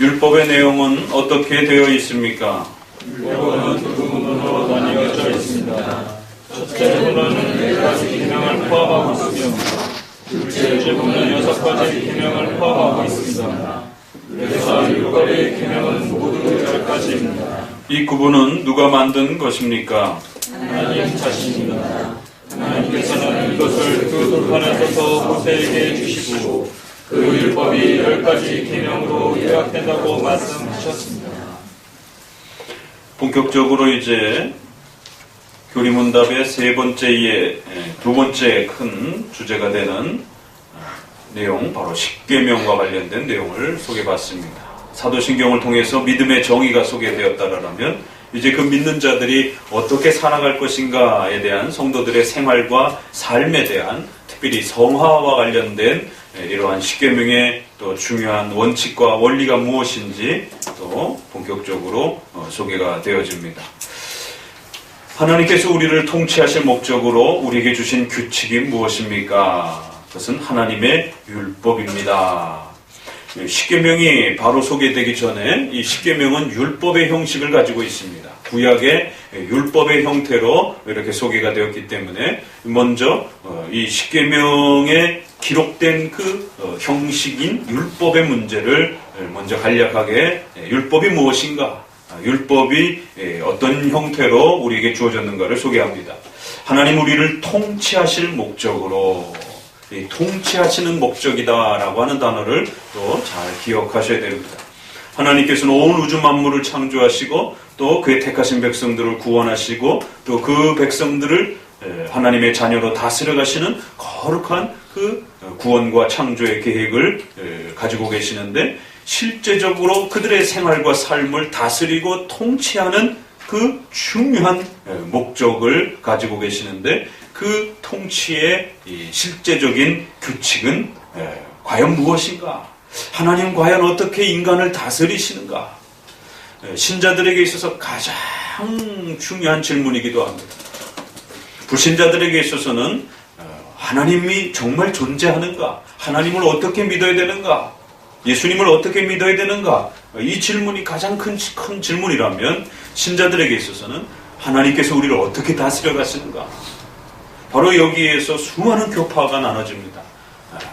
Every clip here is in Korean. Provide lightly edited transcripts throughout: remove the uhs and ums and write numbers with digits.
율법의 내용은 어떻게 되어 있습니까? 율법은 두 부분으로 나뉘어져 있습니다. 첫째 부분은 10가지 계명을 포함하고 있으며 둘째 부분은 6가지 계명을 포함하고 있습니다. 그래서 율법의 계명은 모두 10가지입니다. 이 구분은 누가 만든 것입니까? 하나님 자신입니다. 하나님께서는 이것을 그 돌판에 서서 모세에게 주시고 그 율법이 10가지 계명으로 요약된다고 말씀하셨습니다. 본격적으로 이제 교리문답의 두 번째 큰 주제가 되는 내용, 바로 십계명과 관련된 내용을 소개해봤습니다. 사도신경을 통해서 믿음의 정의가 소개되었다라면 이제 그 믿는 자들이 어떻게 살아갈 것인가에 대한 성도들의 생활과 삶에 대한, 특별히 성화와 관련된 이러한 십계명의 또 중요한 원칙과 원리가 무엇인지 또 본격적으로 소개가 되어집니다. 하나님께서 우리를 통치하실 목적으로 우리에게 주신 규칙이 무엇입니까? 그것은 하나님의 율법입니다. 십계명이 바로 소개되기 전에 이 십계명은 율법의 형식을 가지고 있습니다. 구약의 율법의 형태로 이렇게 소개가 되었기 때문에 먼저 이 십계명에 기록된 그 형식인 율법의 문제를 먼저 간략하게, 율법이 무엇인가, 율법이 어떤 형태로 우리에게 주어졌는가를 소개합니다. 하나님 우리를 통치하실 목적으로, 통치하시는 목적이다라고 하는 단어를 또 잘 기억하셔야 됩니다. 하나님께서는 온 우주 만물을 창조하시고 또 그의 택하신 백성들을 구원하시고 또 그 백성들을 하나님의 자녀로 다스려 가시는 거룩한 그 구원과 창조의 계획을 가지고 계시는데, 실제적으로 그들의 생활과 삶을 다스리고 통치하는 그 중요한 목적을 가지고 계시는데, 그 통치의 실제적인 규칙은 과연 무엇인가? 하나님 과연 어떻게 인간을 다스리시는가? 신자들에게 있어서 가장 중요한 질문이기도 합니다. 불신자들에게 있어서는 하나님이 정말 존재하는가? 하나님을 어떻게 믿어야 되는가? 예수님을 어떻게 믿어야 되는가? 이 질문이 가장 큰 질문이라면, 신자들에게 있어서는 하나님께서 우리를 어떻게 다스려 가시는가? 바로 여기에서 수많은 교파가 나눠집니다.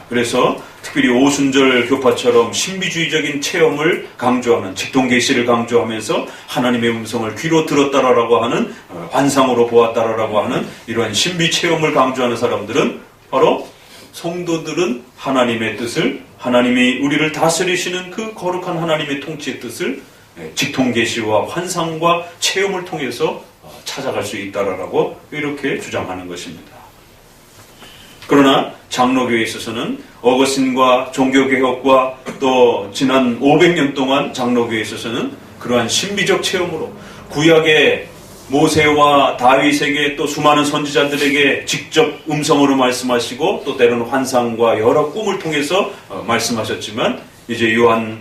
그래서 특별히 오순절 교파처럼 신비주의적인 체험을 강조하는, 직통계시를 강조하면서 하나님의 음성을 귀로 들었다라고 하는, 환상으로 보았다라고 하는 이러한 신비 체험을 강조하는 사람들은 바로 성도들은 하나님의 뜻을, 하나님이 우리를 다스리시는 그 거룩한 하나님의 통치의 뜻을 직통계시와 환상과 체험을 통해서 찾아갈 수 있다라고 이렇게 주장하는 것입니다. 그러나 장로교에 있어서는 어거스틴과 종교개혁과 또 지난 500년 동안 장로교에 있어서는 그러한 신비적 체험으로 구약의 모세와 다윗에게 또 수많은 선지자들에게 직접 음성으로 말씀하시고 또 때로는 환상과 여러 꿈을 통해서 말씀하셨지만, 이제 요한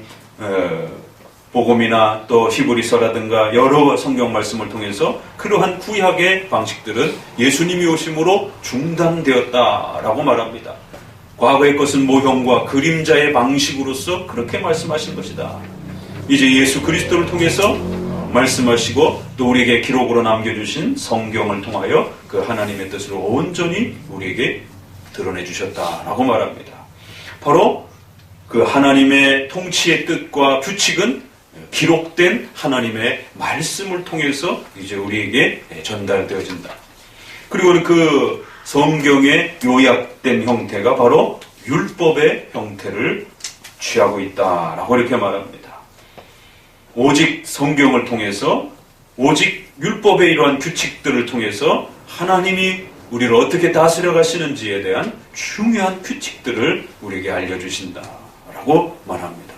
복음이나 또 히브리서라든가 여러 성경 말씀을 통해서 그러한 구약의 방식들은 예수님이 오심으로 중단되었다라고 말합니다. 과거의 것은 모형과 그림자의 방식으로서 그렇게 말씀하신 것이다. 이제 예수 그리스도를 통해서 말씀하시고 또 우리에게 기록으로 남겨주신 성경을 통하여 그 하나님의 뜻을 온전히 우리에게 드러내 주셨다라고 말합니다. 바로 그 하나님의 통치의 뜻과 규칙은 기록된 하나님의 말씀을 통해서 이제 우리에게 전달되어진다. 그리고 그 성경의 요약된 형태가 바로 율법의 형태를 취하고 있다라고 이렇게 말합니다. 오직 성경을 통해서, 오직 율법의 이러한 규칙들을 통해서 하나님이 우리를 어떻게 다스려 가시는지에 대한 중요한 규칙들을 우리에게 알려주신다라고 말합니다.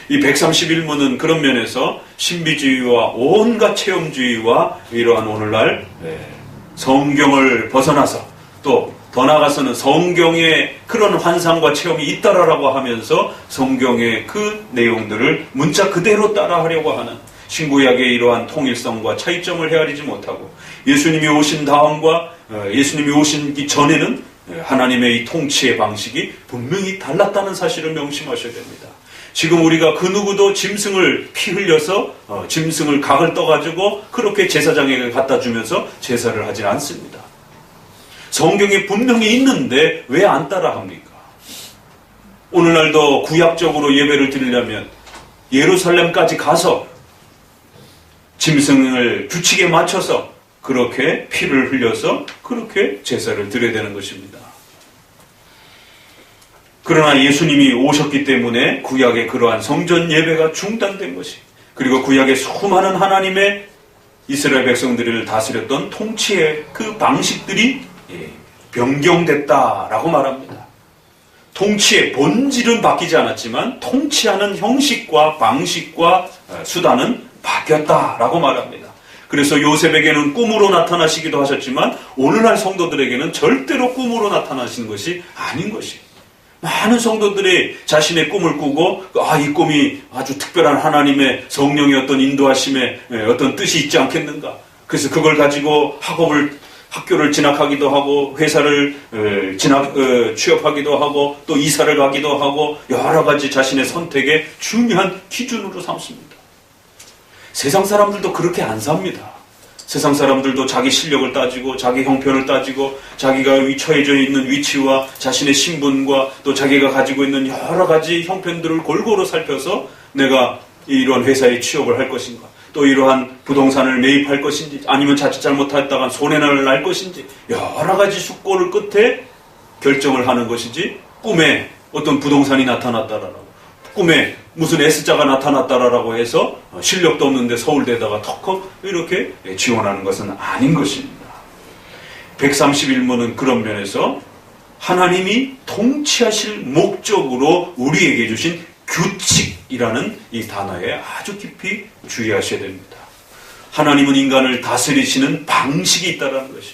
이 131문은 그런 면에서 신비주의와 온갖 체험주의와 이러한 오늘날 성경을 벗어나서 또 더 나아가서는 성경에 그런 환상과 체험이 있다라고 하면서 성경의 그 내용들을 문자 그대로 따라하려고 하는, 신구약의 이러한 통일성과 차이점을 헤아리지 못하고 예수님이 오신 다음과 예수님이 오시기 전에는 하나님의 이 통치의 방식이 분명히 달랐다는 사실을 명심하셔야 됩니다. 지금 우리가 그 누구도 짐승을 피 흘려서 짐승을 각을 떠가지고 그렇게 제사장에게 갖다 주면서 제사를 하지 않습니다. 성경에 분명히 있는데 왜 안 따라합니까? 오늘날도 구약적으로 예배를 드리려면 예루살렘까지 가서 짐승을 규칙에 맞춰서 그렇게 피를 흘려서 그렇게 제사를 드려야 되는 것입니다. 그러나 예수님이 오셨기 때문에 구약의 그러한 성전 예배가 중단된 것이, 그리고 구약의 수많은 하나님의 이스라엘 백성들을 다스렸던 통치의 그 방식들이 변경됐다라고 말합니다. 통치의 본질은 바뀌지 않았지만 통치하는 형식과 방식과 수단은 바뀌었다라고 말합니다. 그래서 요셉에게는 꿈으로 나타나시기도 하셨지만 오늘날 성도들에게는 절대로 꿈으로 나타나시는 것이 아닌 것이에요. 많은 성도들이 자신의 꿈을 꾸고 이 꿈이 아주 특별한 하나님의 성령의 어떤 인도하심의 어떤 뜻이 있지 않겠는가. 그래서 그걸 가지고 학교를 진학하기도 하고 회사를 취업하기도 하고 또 이사를 가기도 하고 여러 가지 자신의 선택의 중요한 기준으로 삼습니다. 세상 사람들도 그렇게 안 삽니다. 세상 사람들도 자기 실력을 따지고 자기 형편을 따지고 자기가 처해져 있는 위치와 자신의 신분과 또 자기가 가지고 있는 여러 가지 형편들을 골고루 살펴서 내가 이러한 회사에 취업을 할 것인가, 또 이러한 부동산을 매입할 것인지, 아니면 자칫 잘못했다간 손해를 날 것인지 여러 가지 숙고를 끝에 결정을 하는 것이지, 꿈에 어떤 부동산이 나타났다라고, 꿈에 무슨 S자가 나타났다라고 해서 실력도 없는데 서울대에다가 턱 이렇게 지원하는 것은 아닌 것입니다. 131문은 그런 면에서 하나님이 통치하실 목적으로 우리에게 주신 규칙이라는 이 단어에 아주 깊이 주의하셔야 됩니다. 하나님은 인간을 다스리시는 방식이 있다는 것이,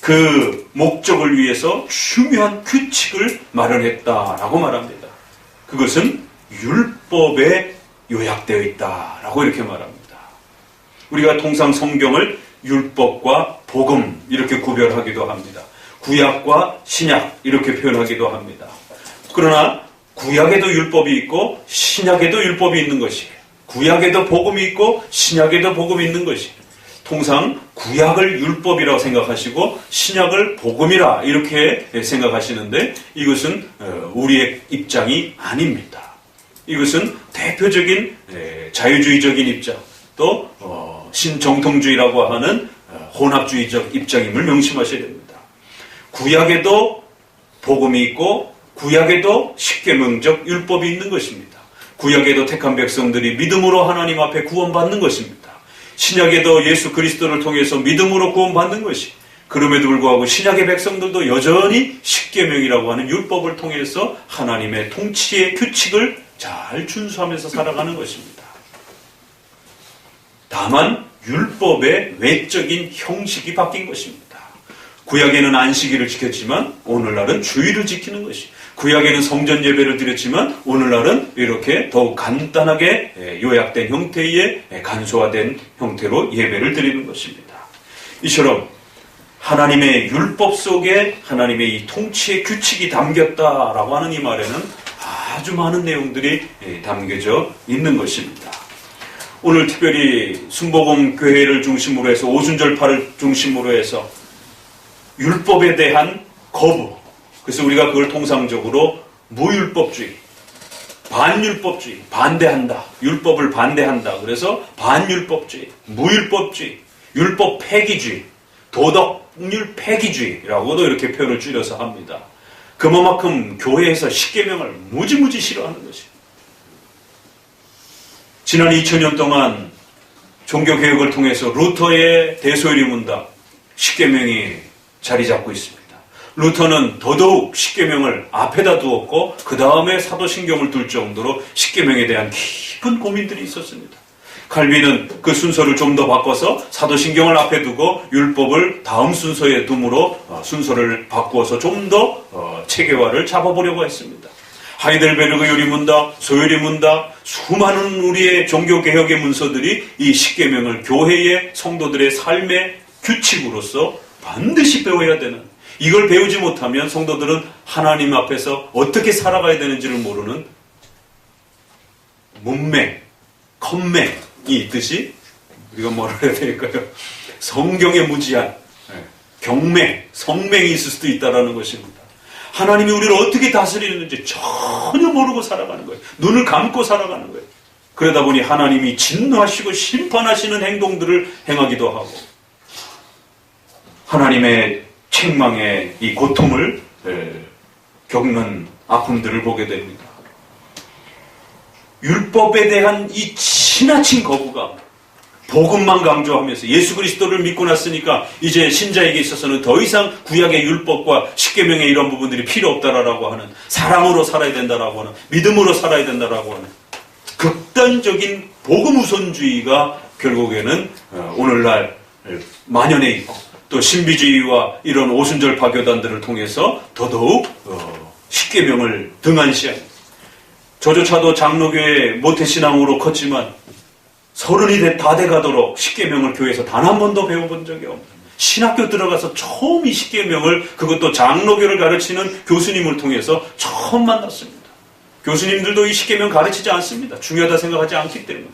그 목적을 위해서 중요한 규칙을 마련했다라고 말합니다. 그것은 율법에 요약되어 있다라고 이렇게 말합니다. 우리가 통상 성경을 율법과 복음 이렇게 구별하기도 합니다. 구약과 신약 이렇게 표현하기도 합니다. 그러나 구약에도 율법이 있고 신약에도 율법이 있는 것이에요. 구약에도 복음이 있고 신약에도 복음이 있는 것이에요. 통상 구약을 율법이라고 생각하시고 신약을 복음이라 이렇게 생각하시는데 이것은 우리의 입장이 아닙니다. 이것은 대표적인 자유주의적인 입장, 또 신정통주의라고 하는 혼합주의적 입장임을 명심하셔야 됩니다. 구약에도 복음이 있고 구약에도 십계명적 율법이 있는 것입니다. 구약에도 택한 백성들이 믿음으로 하나님 앞에 구원받는 것입니다. 신약에도 예수 그리스도를 통해서 믿음으로 구원받는 것이, 그럼에도 불구하고 신약의 백성들도 여전히 십계명이라고 하는 율법을 통해서 하나님의 통치의 규칙을 잘 준수하면서 살아가는 것입니다. 다만 율법의 외적인 형식이 바뀐 것입니다. 구약에는 안식일을 지켰지만 오늘날은 주일을 지키는 것이, 구약에는 성전 예배를 드렸지만 오늘날은 이렇게 더욱 간단하게 요약된 형태의 간소화된 형태로 예배를 드리는 것입니다. 이처럼 하나님의 율법 속에 하나님의 이 통치의 규칙이 담겼다라고 하는 이 말에는 아주 많은 내용들이 담겨져 있는 것입니다. 오늘 특별히 순복음 교회를 중심으로 해서 오순절파를 중심으로 해서 율법에 대한 거부, 그래서 우리가 그걸 통상적으로 무율법주의, 반율법주의, 반대한다, 율법을 반대한다, 그래서 반율법주의, 무율법주의, 율법 폐기주의, 도덕률 폐기주의라고도 이렇게 표현을 줄여서 합니다. 그만큼 교회에서 십계명을 무지무지 싫어하는 것입니다. 지난 2000년 동안 종교개혁을 통해서 루터의 대소요리 문답 십계명이 자리 잡고 있습니다. 루터는 더더욱 십계명을 앞에다 두었고 그 다음에 사도신경을 둘 정도로 십계명에 대한 깊은 고민들이 있었습니다. 칼빈은 그 순서를 좀 더 바꿔서 사도신경을 앞에 두고 율법을 다음 순서에 둠으로 순서를 바꾸어서 좀 더 체계화를 잡아보려고 했습니다. 하이델베르그 요리문답, 소요리문답, 수많은 우리의 종교개혁의 문서들이 이 십계명을 교회의 성도들의 삶의 규칙으로서 반드시 배워야 되는, 이걸 배우지 못하면 성도들은 하나님 앞에서 어떻게 살아가야 되는지를 모르는 문맹, 컴맹이 있듯이 우리가 뭐라 해야 될까요? 성경에 무지한 경맹, 성맹이 있을 수도 있다는 것입니다. 하나님이 우리를 어떻게 다스리는지 전혀 모르고 살아가는 거예요. 눈을 감고 살아가는 거예요. 그러다 보니 하나님이 진노하시고 심판하시는 행동들을 행하기도 하고 하나님의 책망의 이 고통을 겪는 아픔들을 보게 됩니다. 율법에 대한 이 지나친 거부감, 복음만 강조하면서 예수 그리스도를 믿고 났으니까 이제 신자에게 있어서는 더 이상 구약의 율법과 십계명의 이런 부분들이 필요 없다라고 하는, 사랑으로 살아야 된다라고 하는, 믿음으로 살아야 된다라고 하는 극단적인 복음 우선주의가 결국에는 오늘날 만연해 있고, 또 신비주의와 이런 오순절 파교단들을 통해서 더더욱 십계명을 등한시합니다. 저조차도 장로교회 모태신앙으로 컸지만 30이 다 돼가도록 십계명을 교회에서 단 한 번도 배워본 적이 없는, 신학교 들어가서 처음 이 십계명을, 그것도 장로교를 가르치는 교수님을 통해서 처음 만났습니다. 교수님들도 이 십계명 가르치지 않습니다. 중요하다 생각하지 않기 때문에.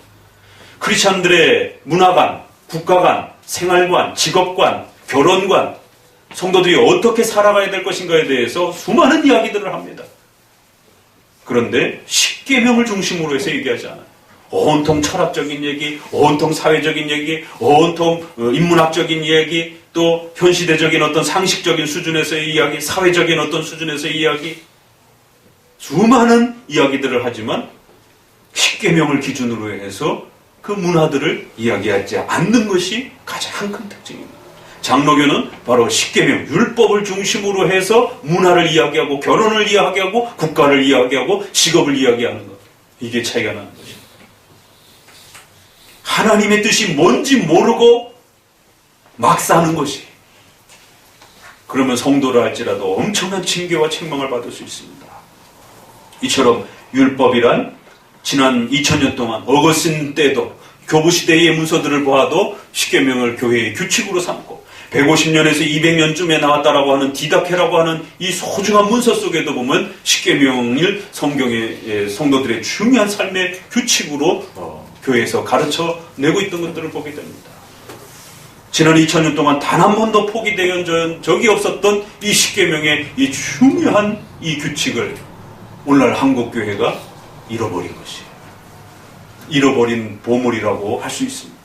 크리스찬들의 문화관, 국가관, 생활관, 직업관, 결혼관, 성도들이 어떻게 살아가야 될 것인가에 대해서 수많은 이야기들을 합니다. 그런데 십계명을 중심으로 해서 얘기하지 않아요. 온통 철학적인 얘기, 온통 사회적인 얘기, 온통 인문학적인 이야기, 또 현시대적인 어떤 상식적인 수준에서의 이야기, 사회적인 어떤 수준에서의 이야기, 수많은 이야기들을 하지만 십계명을 기준으로 해서 그 문화들을 이야기하지 않는 것이 가장 큰 특징입니다. 장로교는 바로 십계명, 율법을 중심으로 해서 문화를 이야기하고, 결혼을 이야기하고, 국가를 이야기하고, 직업을 이야기하는 것. 이게 차이가 나는 것입니다. 하나님의 뜻이 뭔지 모르고 막 사는 것이, 그러면 성도라 할지라도 엄청난 징계와 책망을 받을 수 있습니다. 이처럼 율법이란 지난 2000년 동안 어거스틴 때도 교부시대의 문서들을 보아도 십계명을 교회의 규칙으로 삼고, 150년에서 200년쯤에 나왔다라고 하는 디다케라고 하는 이 소중한 문서 속에도 보면 십계명을 성경의 성도들의 중요한 삶의 규칙으로 교회에서 가르쳐내고 있던 것들을 보게 됩니다. 지난 2000년 동안 단 한 번도 포기된 적이 없었던 이 십계명의 이 중요한 이 규칙을 오늘날 한국교회가 잃어버린 것이에요. 잃어버린 보물이라고 할 수 있습니다.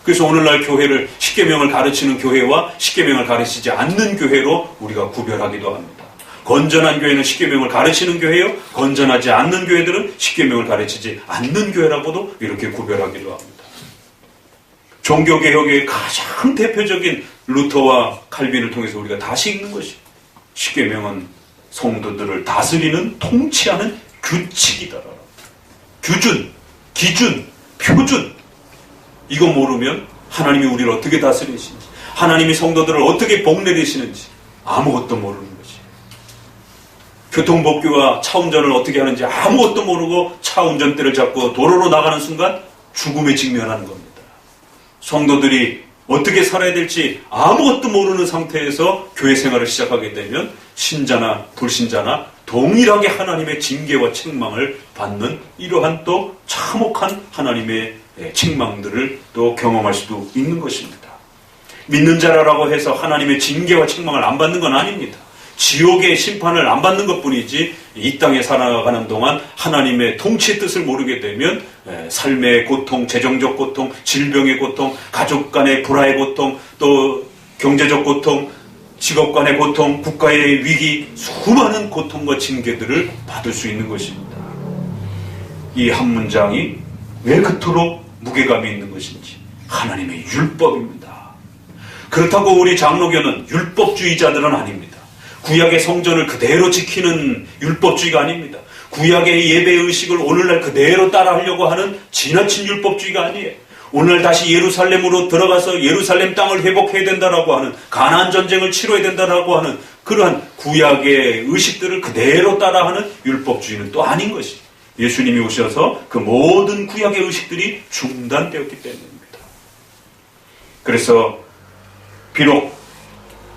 그래서 오늘날 교회를 십계명을 가르치는 교회와 십계명을 가르치지 않는 교회로 우리가 구별하기도 합니다. 건전한 교회는 십계명을 가르치는 교회요, 건전하지 않는 교회들은 십계명을 가르치지 않는 교회라고도 이렇게 구별하기도 합니다. 종교개혁의 가장 대표적인 루터와 칼빈을 통해서 우리가 다시 읽는 것이, 십계명은 성도들을 다스리는, 통치하는 규칙이다. 규준, 기준, 표준. 이거 모르면 하나님이 우리를 어떻게 다스리시는지, 하나님이 성도들을 어떻게 복내리시는지 아무것도 모르는 거지. 교통법규와 차운전을 어떻게 하는지 아무것도 모르고 차 운전대를 잡고 도로로 나가는 순간 죽음에 직면하는 겁니다. 성도들이 어떻게 살아야 될지 아무것도 모르는 상태에서 교회 생활을 시작하게 되면 신자나 불신자나 동일하게 하나님의 징계와 책망을 받는 이러한 또 참혹한 하나님의 책망들을 또 경험할 수도 있는 것입니다. 믿는 자라고 해서 하나님의 징계와 책망을 안 받는 건 아닙니다. 지옥의 심판을 안 받는 것뿐이지, 이 땅에 살아가는 동안 하나님의 통치의 뜻을 모르게 되면 삶의 고통, 재정적 고통, 질병의 고통, 가족 간의 불화의 고통, 또 경제적 고통, 직업 간의 고통, 국가의 위기, 수많은 고통과 징계들을 받을 수 있는 것입니다. 이 한 문장이 왜 그토록 무게감이 있는 것인지, 하나님의 율법입니다. 그렇다고 우리 장로교는 율법주의자들은 아닙니다. 구약의 성전을 그대로 지키는 율법주의가 아닙니다. 구약의 예배의식을 오늘날 그대로 따라하려고 하는 지나친 율법주의가 아니에요. 오늘 다시 예루살렘으로 들어가서 예루살렘 땅을 회복해야 된다라고 하는, 가나안 전쟁을 치러야 된다라고 하는 그러한 구약의 의식들을 그대로 따라하는 율법주의는 또 아닌 것이, 예수님이 오셔서 그 모든 구약의 의식들이 중단되었기 때문입니다. 그래서 비록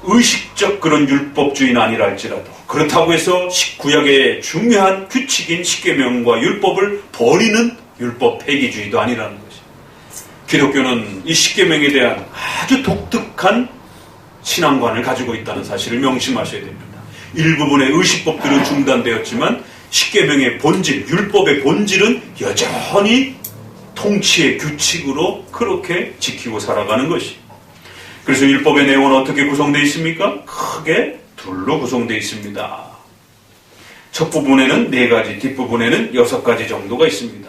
의식적 그런 율법주의는 아니라 할지라도 그렇다고 해서 구약의 중요한 규칙인 십계명과 율법을 버리는 율법 폐기주의도 아니라는 것이. 기독교는 이 십계명에 대한 아주 독특한 신앙관을 가지고 있다는 사실을 명심하셔야 됩니다. 일부분의 의식법들은 중단되었지만 십계명의 본질, 율법의 본질은 여전히 통치의 규칙으로 그렇게 지키고 살아가는 것이. 그래서 율법의 내용은 어떻게 구성되어 있습니까? 크게 둘로 구성되어 있습니다. 첫 부분에는 4가지, 뒷부분에는 6가지 정도가 있습니다.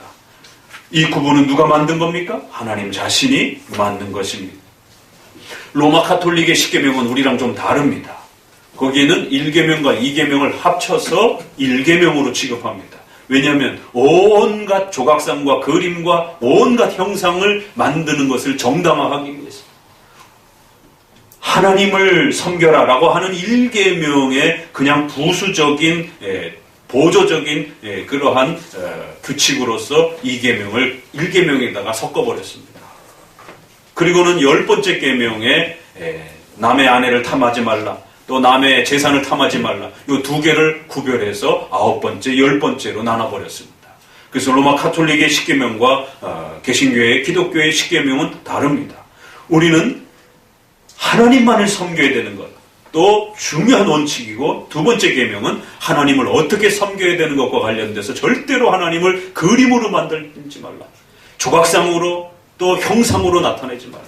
이 구분은 누가 만든 겁니까? 하나님 자신이 만든 것입니다. 로마 가톨릭의 십계명은 우리랑 좀 다릅니다. 거기에는 1계명과 2계명을 합쳐서 1계명으로 취급합니다. 왜냐하면 온갖 조각상과 그림과 온갖 형상을 만드는 것을 정당화하기 위해서 하나님을 섬겨라라고 하는 1계명의 그냥 부수적인 보조적인 그러한 규칙으로서 2계명을 1계명에다가 섞어버렸습니다. 그리고는 10번째 계명에 남의 아내를 탐하지 말라, 또 남의 재산을 탐하지 말라, 이 2개를 구별해서 9번째, 10번째로 나눠버렸습니다. 그래서 로마 가톨릭의 십계명과 개신교의 기독교의 십계명은 다릅니다. 우리는 하나님만을 섬겨야 되는 것, 또 중요한 원칙이고, 2번째 계명은 하나님을 어떻게 섬겨야 되는 것과 관련돼서 절대로 하나님을 그림으로 만들지 말라, 조각상으로 또 형상으로 나타내지 말라.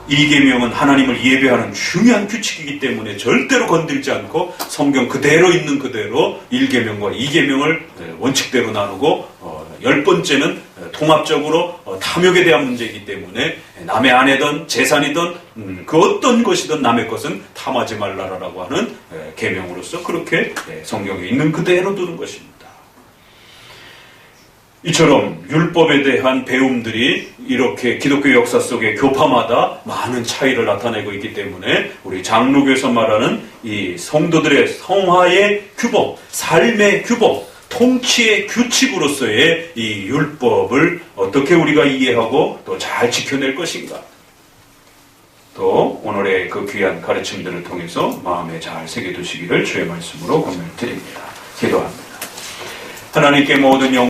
이 계명은 하나님을 예배하는 중요한 규칙이기 때문에 절대로 건들지 않고 성경 그대로 있는 그대로 1계명과 2계명을 원칙대로 나누고 10번째는 통합적으로 탐욕에 대한 문제이기 때문에 남의 아내든 재산이든 그 어떤 것이든 남의 것은 탐하지 말라라고 하는 계명으로서 그렇게 성경에 있는 그대로 두는 것입니다. 이처럼 율법에 대한 배움들이 이렇게 기독교 역사 속에 교파마다 많은 차이를 나타내고 있기 때문에 우리 장로교에서 말하는 이 성도들의 성화의 규범, 삶의 규범, 통치의 규칙으로서의 이 율법을 어떻게 우리가 이해하고 또 잘 지켜낼 것인가. 또 오늘의 그 귀한 가르침들을 통해서 마음에 잘 새겨두시기를 주의 말씀으로 권면드립니다. 기도합니다. 하나님께 모든 영